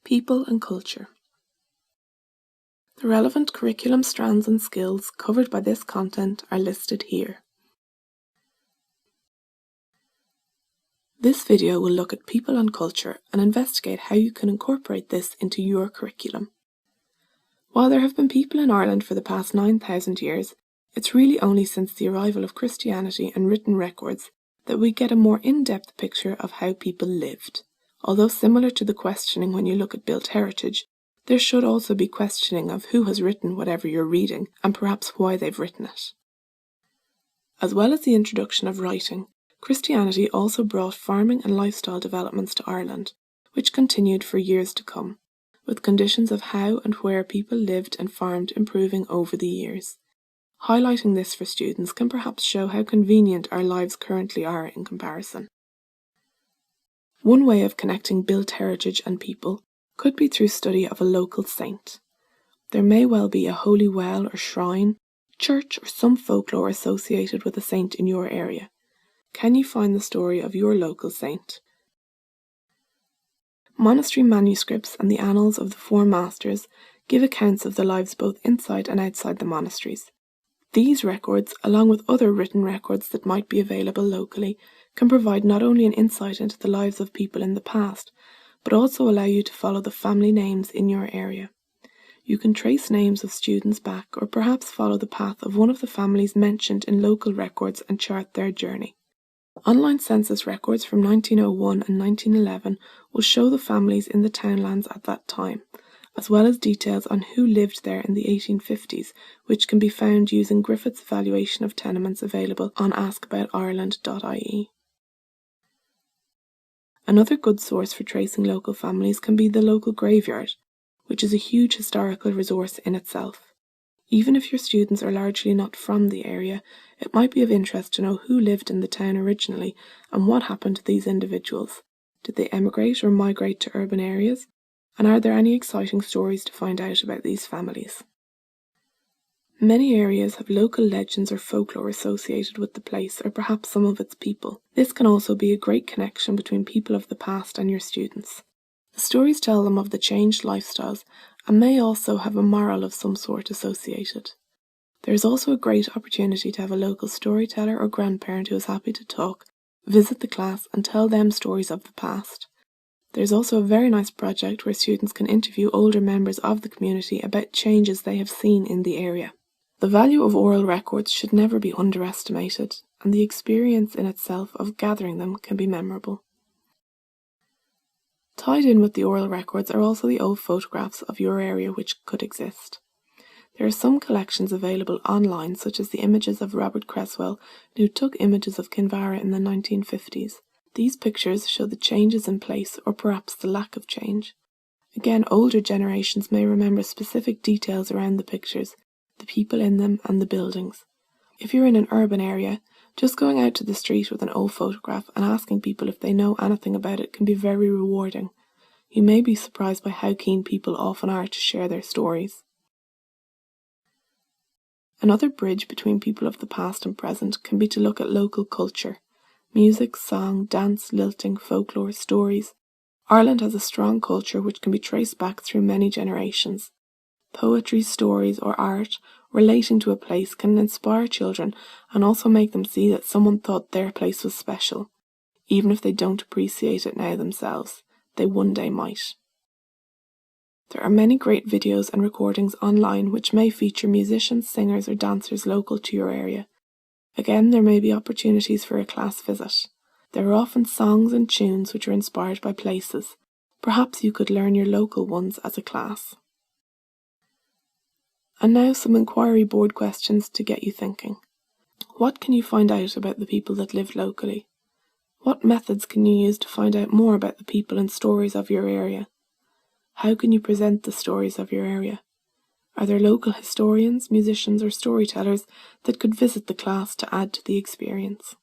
People and culture. The relevant curriculum strands and skills covered by this content are listed here. This video will look at people and culture and investigate how you can incorporate this into your curriculum. While there have been people in Ireland for the past 9,000 years, it's really only since the arrival of Christianity and written records that we get a more in-depth picture of how people lived. Although similar to the questioning when you look at built heritage, there should also be questioning of who has written whatever you're reading and perhaps why they've written it. As well as the introduction of writing, Christianity also brought farming and lifestyle developments to Ireland, which continued for years to come, with conditions of how and where people lived and farmed improving over the years. Highlighting this for students can perhaps show how convenient our lives currently are in comparison. One way of connecting built heritage and people could be through study of a local saint. There may well be a holy well or shrine, church or some folklore associated with a saint in your area. Can you find the story of your local saint? Monastery manuscripts and the annals of the Four Masters give accounts of the lives both inside and outside the monasteries. These records, along with other written records that might be available locally, can provide not only an insight into the lives of people in the past, but also allow you to follow the family names in your area. You can trace names of students back or perhaps follow the path of one of the families mentioned in local records and chart their journey. Online census records from 1901 and 1911 will show the families in the townlands at that time, as well as details on who lived there in the 1850s, which can be found using Griffith's evaluation of tenements available on askaboutireland.ie. Another good source for tracing local families can be the local graveyard, which is a huge historical resource in itself. Even if your students are largely not from the area, it might be of interest to know who lived in the town originally and what happened to these individuals. Did they emigrate or migrate to urban areas? And are there any exciting stories to find out about these families? Many areas have local legends or folklore associated with the place or perhaps some of its people. This can also be a great connection between people of the past and your students. The stories tell them of the changed lifestyles and may also have a moral of some sort associated. There is also a great opportunity to have a local storyteller or grandparent who is happy to talk, visit the class and tell them stories of the past. There's also a very nice project where students can interview older members of the community about changes they have seen in the area. The value of oral records should never be underestimated, and the experience in itself of gathering them can be memorable. Tied in with the oral records are also the old photographs of your area which could exist. There are some collections available online, such as the images of Robert Cresswell, who took images of Kinvara in the 1950s. These pictures show the changes in place or perhaps the lack of change. Again, older generations may remember specific details around the pictures, the people in them and the buildings. If you're in an urban area, just going out to the street with an old photograph and asking people if they know anything about it can be very rewarding. You may be surprised by how keen people often are to share their stories. Another bridge between people of the past and present can be to look at local culture. Music, song, dance, lilting, folklore, stories. Ireland has a strong culture which can be traced back through many generations. Poetry, stories or art relating to a place can inspire children and also make them see that someone thought their place was special. Even if they don't appreciate it now themselves, they one day might. There are many great videos and recordings online which may feature musicians, singers or dancers local to your area. Again, there may be opportunities for a class visit. There are often songs and tunes which are inspired by places. Perhaps you could learn your local ones as a class. And now some inquiry board questions to get you thinking. What can you find out about the people that live locally? What methods can you use to find out more about the people and stories of your area? How can you present the stories of your area? Are there local historians, musicians or storytellers that could visit the class to add to the experience?